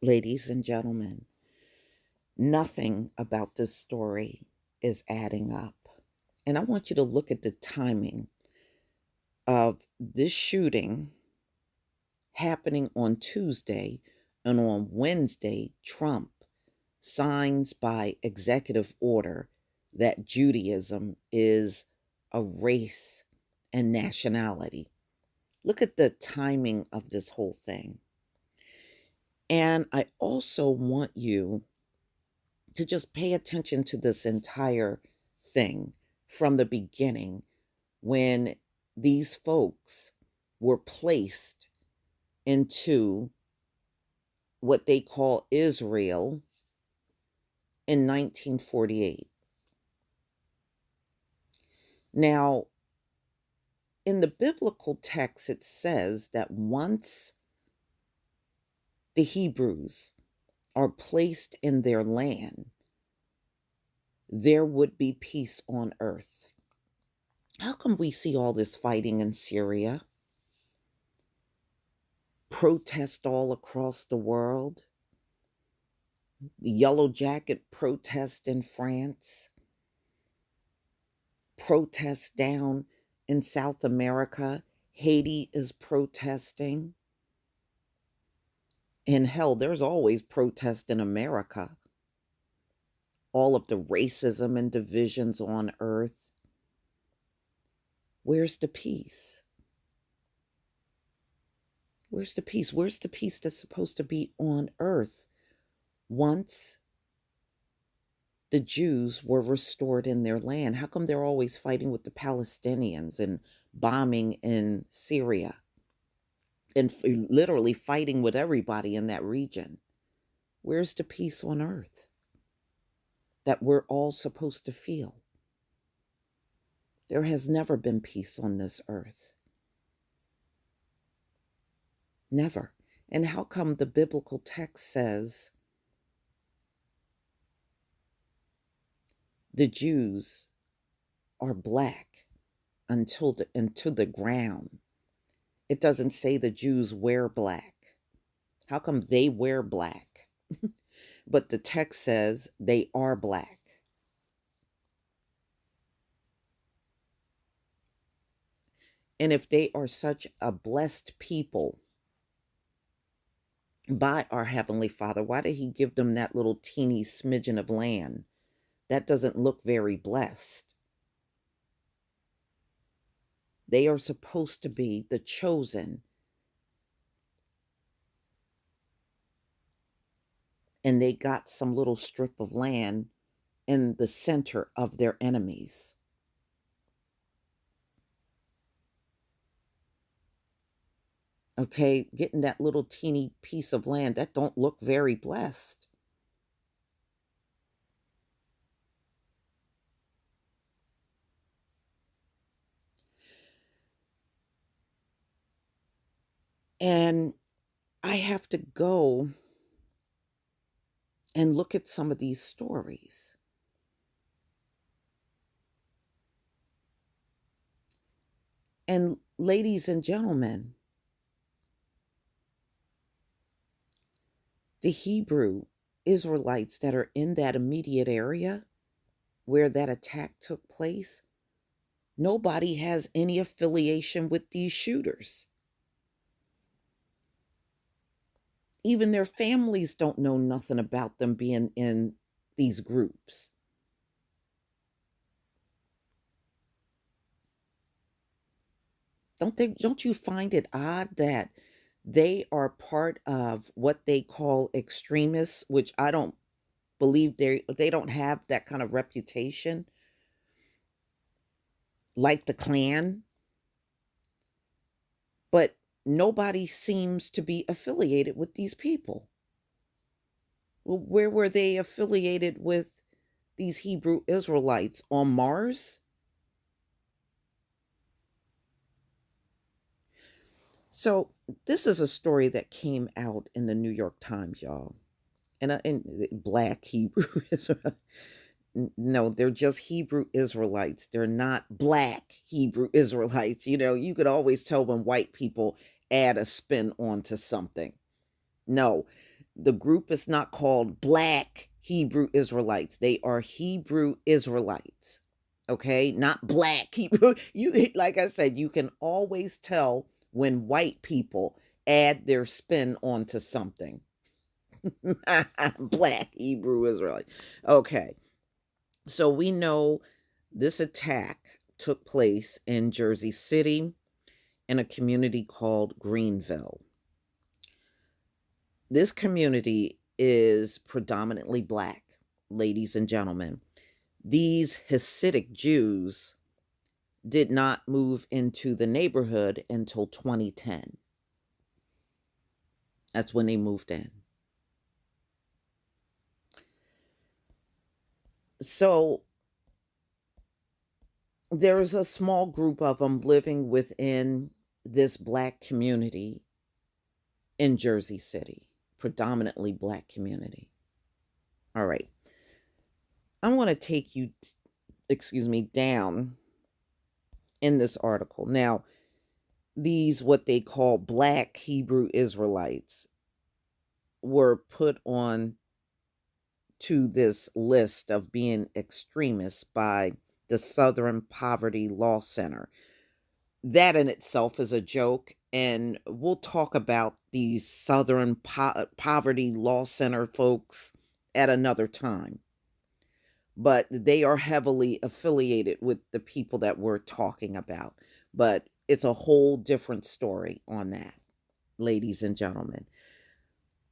Ladies and gentlemen, nothing about this story is adding up. And I want you to look at the timing of this shooting happening on Tuesday, and on Wednesday, Trump signs by executive order that Judaism is a race and nationality. Look at the timing of this whole thing. And I also want you to just pay attention to this entire thing from the beginning when these folks were placed into what they call Israel in 1948. Now, in the biblical text, it says that once the Hebrews are placed in their land, there would be peace on earth. How come we see all this fighting in Syria? Protest all across the world? The Yellow Jacket protest in France? Protests down in South America? Haiti is protesting. And hell, there's always protest in America. All of the racism and divisions on earth. Where's the peace? Where's the peace? Where's the peace that's supposed to be on earth once the Jews were restored in their land? How come they're always fighting with the Palestinians and bombing in Syria and literally fighting with everybody in that region? Where's the peace on earth that we're all supposed to feel? There has never been peace on this earth. Never. And how come the biblical text says the Jews are black until into the ground? It doesn't say the Jews wear black. How come they wear black? But the text says they are black. And if they are such a blessed people by our Heavenly Father, why did He give them that little teeny smidgen of land? That doesn't look very blessed. They are supposed to be the chosen. And they got some little strip of land in the center of their enemies. Okay, getting that little teeny piece of land, that don't look very blessed. And I have to go and look at some of these stories. And ladies and gentlemen, the Hebrew Israelites that are in that immediate area where that attack took place, nobody has any affiliation with these shooters. Even their families don't know nothing about them being in these groups. Don't you find it odd that they are part of what they call extremists, which I don't believe they don't have that kind of reputation like the Klan, but nobody seems to be affiliated with these people. Well, where were they affiliated with these Hebrew Israelites? On Mars? So this is a story that came out in the New York Times, y'all. And black Hebrew Israel. No, they're just Hebrew Israelites. They're not black Hebrew Israelites. You know, you could always tell when white people add a spin onto something. No, The group is not called Black Hebrew Israelites. They are Hebrew Israelites. Okay? Not Black Hebrew. You, like I said, you can always tell when white people add their spin onto something. Black Hebrew Israelite. Okay. So we know this attack took place in Jersey City in a community called Greenville. This community is predominantly Black, ladies and gentlemen. These Hasidic Jews did not move into the neighborhood until 2010. That's when they moved in. So there's a small group of them living within this Black community in Jersey City, predominantly Black community. All right. I want to take you, down in this article. Now, these, what they call Black Hebrew Israelites, were put on to this list of being extremists by the Southern Poverty Law Center. That in itself is a joke, and we'll talk about these Southern Poverty Law Center folks at another time. But they are heavily affiliated with the people that we're talking about. But it's a whole different story on that, ladies and gentlemen.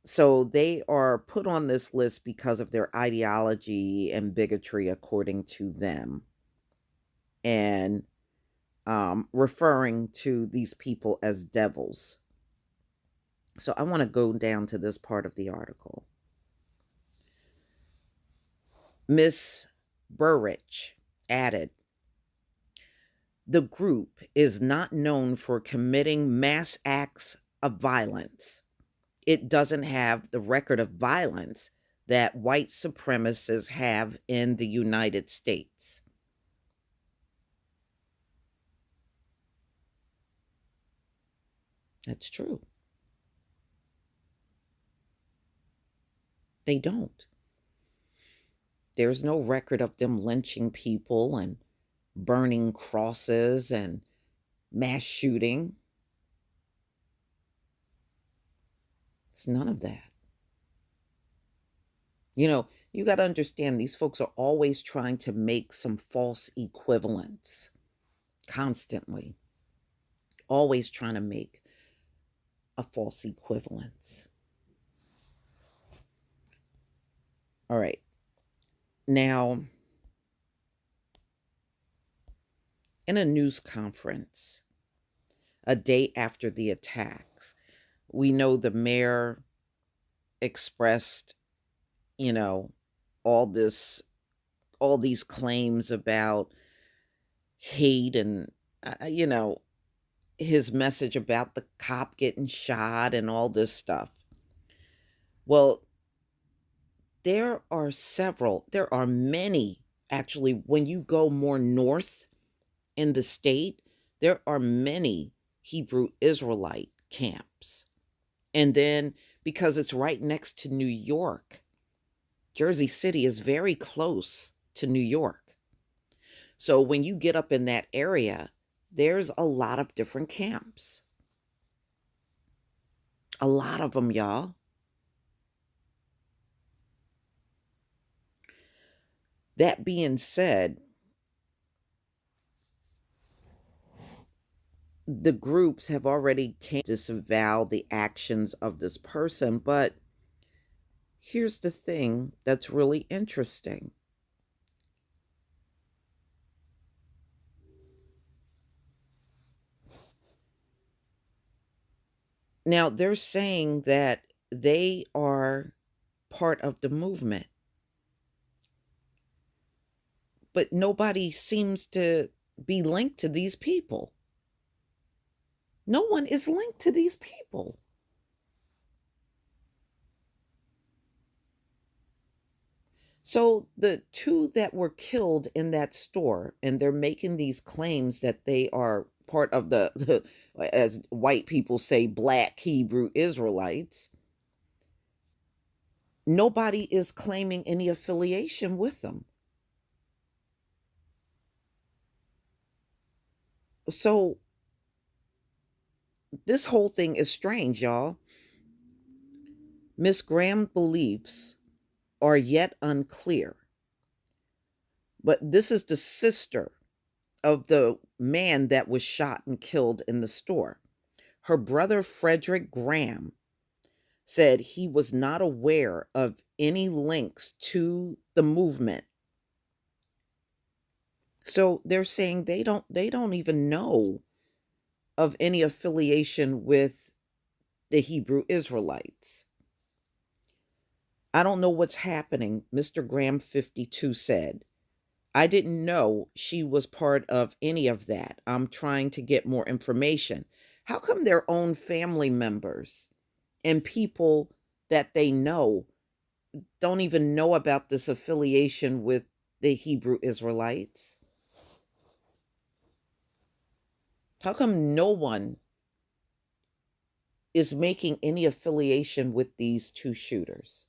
So they are put on this list because of their ideology and bigotry, according to them, and referring to these people as devils. So I want to go down to this part of the article. Miss Burrich added, the group is not known for committing mass acts of violence. It doesn't have the record of violence that white supremacists have in the United States. That's true. They don't. There's no record of them lynching people and burning crosses and mass shooting. It's none of that. You got to understand, these folks are always trying to make some false equivalence, constantly. Always trying to make a false equivalence. All right. Now, in a news conference a day after the attacks, we know the mayor expressed, all these claims about hate and, his message about the cop getting shot and all this stuff. Well, there are many, actually, when you go more north in the state, there are many Hebrew Israelite camps. And then, because it's right next to New York, Jersey City is very close to New York. So when you get up in that area, there's a lot of different camps. A lot of them, y'all. That being said, the groups have already came to disavow the actions of this person, but here's the thing that's really interesting. Now, they're saying that they are part of the movement, but nobody seems to be linked to these people. No one is linked to these people. So the two that were killed in that store, and they're making these claims that they are part of as white people say, Black Hebrew Israelites. Nobody is claiming any affiliation with them. So this whole thing is strange, y'all. Miss Graham's beliefs are yet unclear, but this is the sister of the man that was shot and killed in the store. Her brother, Frederick Graham, said he was not aware of any links to the movement. So they're saying they don't even know of any affiliation with the Hebrew Israelites. I don't know what's happening, Mr. Graham 52 said. I didn't know she was part of any of that. I'm trying to get more information. How come their own family members and people that they know don't even know about this affiliation with the Hebrew Israelites? How come no one is making any affiliation with these two shooters?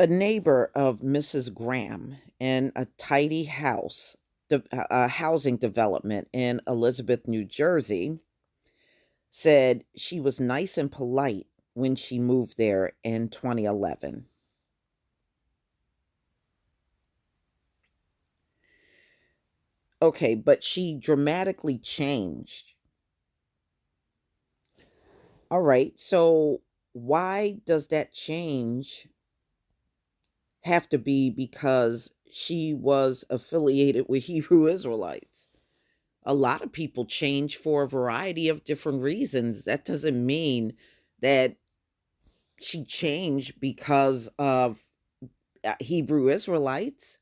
A neighbor of Mrs. Graham in a tidy house, a housing development in Elizabeth, New Jersey, said she was nice and polite when she moved there in 2011. Okay, but she dramatically changed. All right, so why does that change have to be because she was affiliated with Hebrew Israelites? A lot of people change for a variety of different reasons. That doesn't mean that she changed because of Hebrew Israelites.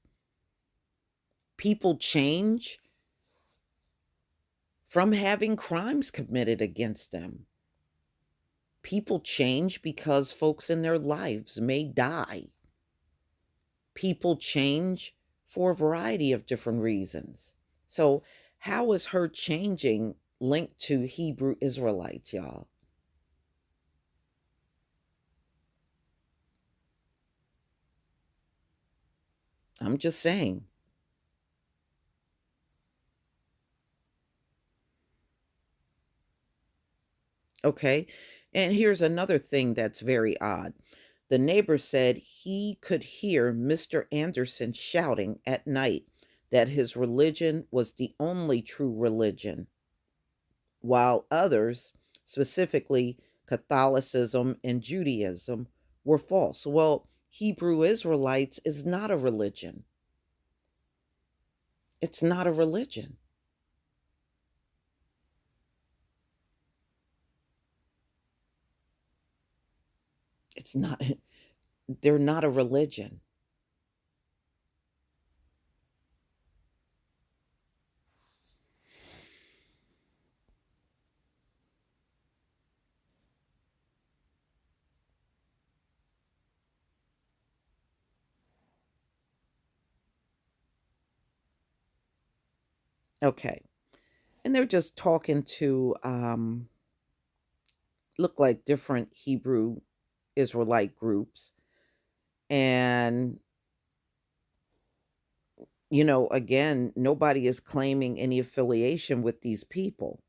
People change from having crimes committed against them. People change because folks in their lives may die. People change for a variety of different reasons. So, how is her changing linked to Hebrew Israelites, y'all? I'm just saying. Okay. And here's another thing that's very odd. The neighbor said he could hear Mr. Anderson shouting at night that his religion was the only true religion, while others, specifically Catholicism and Judaism, were false. Well, Hebrew Israelites is not a religion. It's not a religion. It's not, they're not a religion. Okay. And they're just talking to look like different Hebrew Israelite groups. And, again, nobody is claiming any affiliation with these people.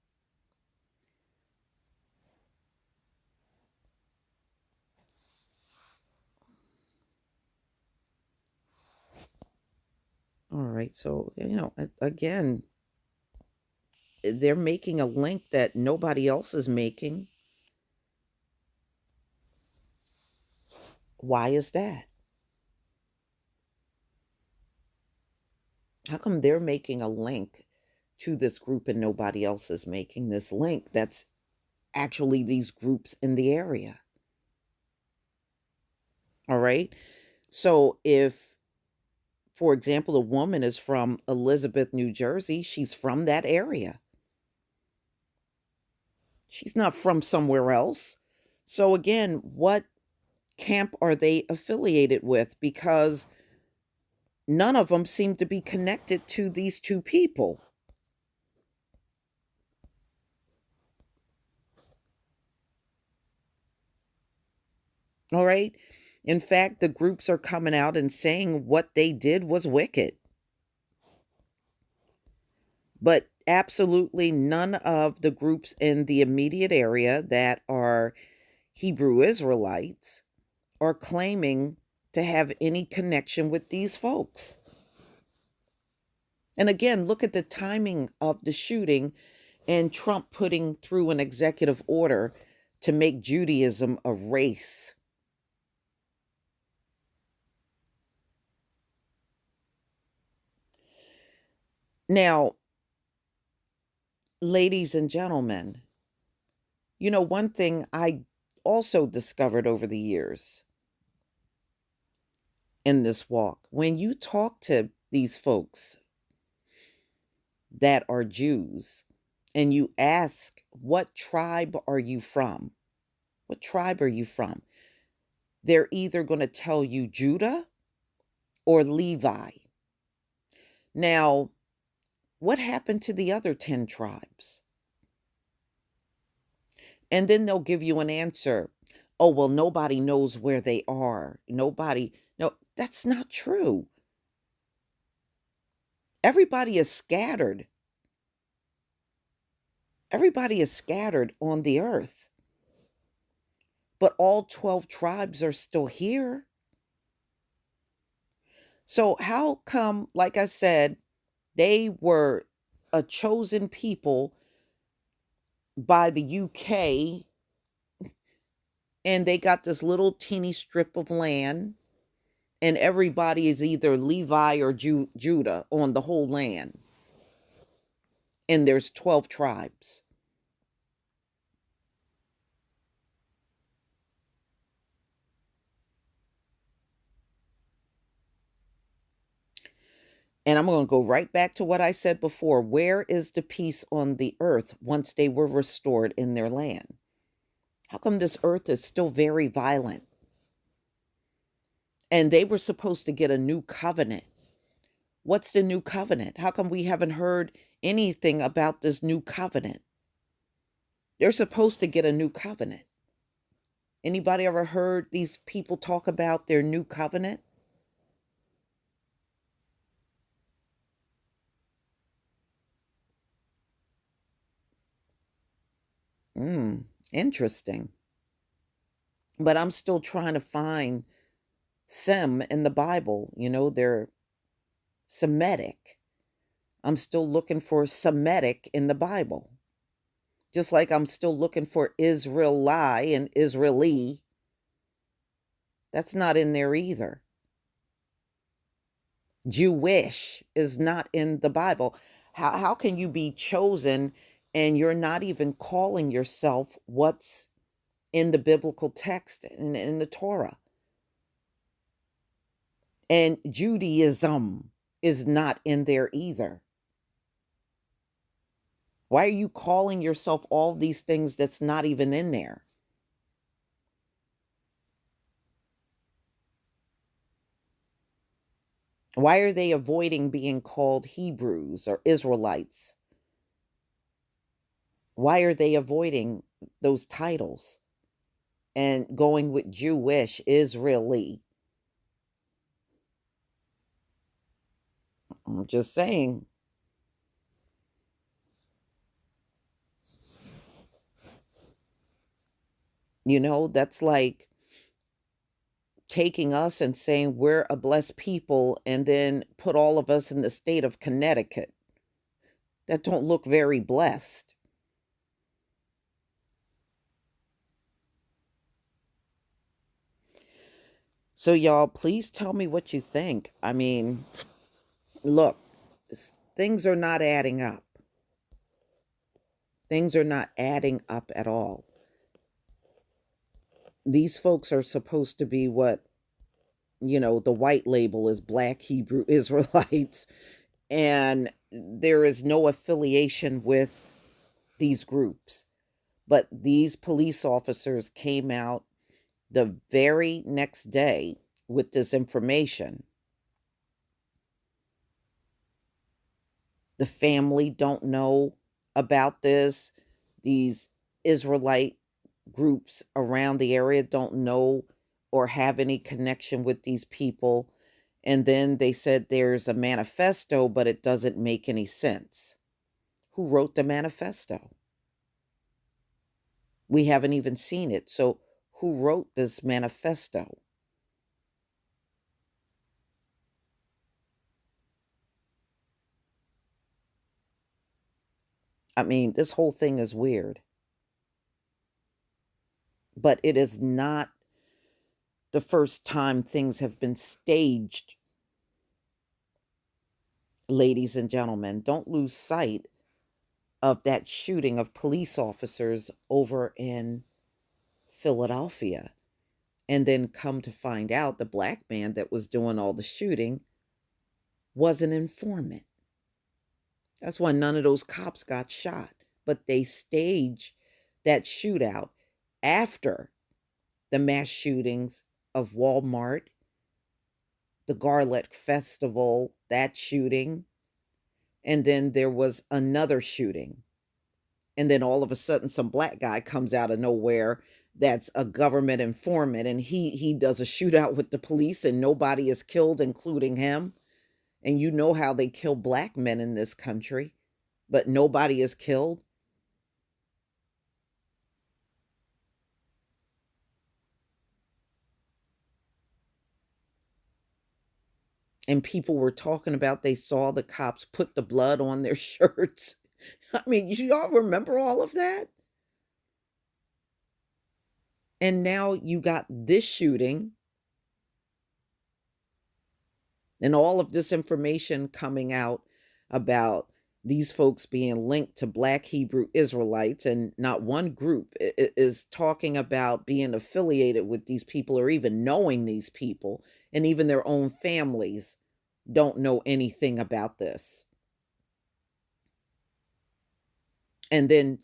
All right. So, again, they're making a link that nobody else is making. Why is that? How come they're making a link to this group and nobody else is making this link that's actually these groups in the area? All right. So, if, for example, a woman is from Elizabeth, New Jersey, she's from that area. She's not from somewhere else. So again, what camp are they affiliated with? Because none of them seem to be connected to these two people. All right. In fact, the groups are coming out and saying what they did was wicked. But absolutely none of the groups in the immediate area that are Hebrew Israelites are claiming to have any connection with these folks. And again, look at the timing of the shooting and Trump putting through an executive order to make Judaism a race. Now, ladies and gentlemen, one thing I also discovered over the years in this walk, when you talk to these folks that are Jews and you ask, what tribe are you from? What tribe are you from? They're either going to tell you Judah or Levi. Now, what happened to the other 10 tribes? And then they'll give you an answer. Oh, well, nobody knows where they are. Nobody. No, that's not true. Everybody is scattered. Everybody is scattered on the earth. But all 12 tribes are still here. So, how come, like I said, they were a chosen people by the UK and they got this little teeny strip of land, and everybody is either Levi or Judah on the whole land, and there's 12 tribes? And I'm going to go right back to what I said before. Where is the peace on the earth once they were restored in their land? How come this earth is still very violent? And they were supposed to get a new covenant. What's the new covenant? How come we haven't heard anything about this new covenant? They're supposed to get a new covenant. Anybody ever heard these people talk about their new covenant? Interesting. But I'm still trying to find Sem in the Bible. They're Semitic. I'm still looking for Semitic in the Bible. Just like I'm still looking for Israeli and Israeli. That's not in there either. Jewish is not in the Bible. How can you be chosen and you're not even calling yourself what's in the biblical text in the Torah? And Judaism is not in there either. Why are you calling yourself all these things that's not even in there? Why are they avoiding being called Hebrews or Israelites? Why are they avoiding those titles and going with Jewish, Israeli? I'm just saying. That's like taking us and saying we're a blessed people and then put all of us in the state of Connecticut. That don't look very blessed. So y'all, please tell me what you think. I mean, look, things are not adding up. Things are not adding up at all. These folks are supposed to be what, the white label is Black Hebrew Israelites, and there is no affiliation with these groups. But these police officers came out The very next day, with this information, the family don't know about this. These Israelite groups around the area don't know or have any connection with these people. And then they said there's a manifesto, but it doesn't make any sense. Who wrote the manifesto? We haven't even seen it. So, who wrote this manifesto? I mean, this whole thing is weird, but it is not the first time things have been staged, ladies and gentlemen. Don't lose sight of that shooting of police officers over in Philadelphia. And then come to find out the black man that was doing all the shooting was an informant. That's why none of those cops got shot. But they staged that shootout after the mass shootings of Walmart, the Garlic Festival, that shooting, and then there was another shooting. And then all of a sudden some black guy comes out of nowhere that's a government informant, and he does a shootout with the police and nobody is killed, including him. And you know how they kill black men in this country, but nobody is killed. And people were talking about they saw the cops put the blood on their shirts. I mean, you all remember all of that? And now you got this shooting and all of this information coming out about these folks being linked to black Hebrew Israelites, and not one group is talking about being affiliated with these people or even knowing these people, and even their own families don't know anything about this. And then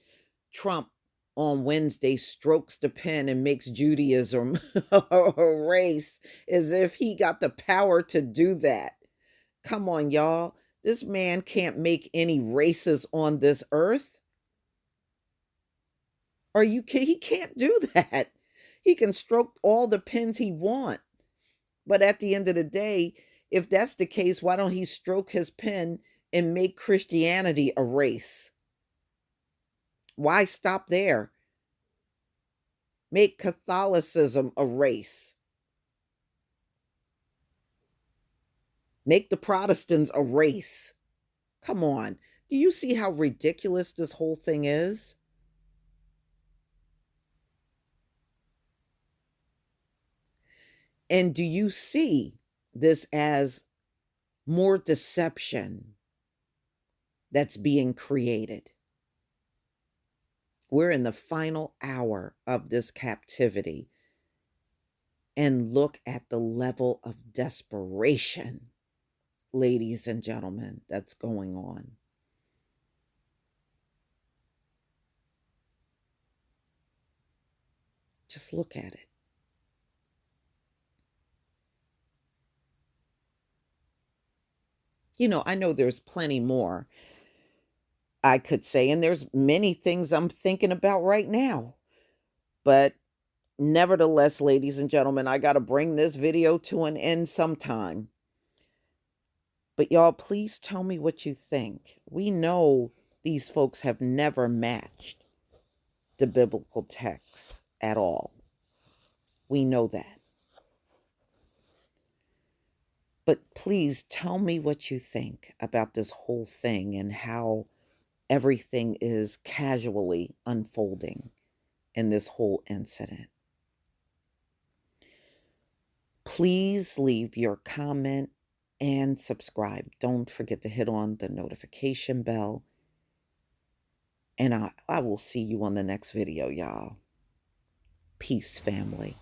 Trump on Wednesday strokes the pen and makes Judaism a race, as if he got the power to do that. Come on, y'all. This man can't make any races on this earth. Are you kidding? He can't do that. He can stroke all the pens he want. But at the end of the day, if that's the case, why don't he stroke his pen and make Christianity a race? Why stop there? Make Catholicism a race. Make the Protestants a race. Come on. Do you see how ridiculous this whole thing is? And do you see this as more deception that's being created? We're in the final hour of this captivity. And look at the level of desperation, ladies and gentlemen, that's going on. Just look at it. I know there's plenty more I could say, and there's many things I'm thinking about right now. But nevertheless, ladies and gentlemen, I got to bring this video to an end sometime. But y'all, please tell me what you think. We know these folks have never matched the biblical texts at all. We know that. But please tell me what you think about this whole thing and how everything is casually unfolding in this whole incident. Please leave your comment and subscribe. Don't forget to hit on the notification bell. And I will see you on the next video, y'all. Peace, family.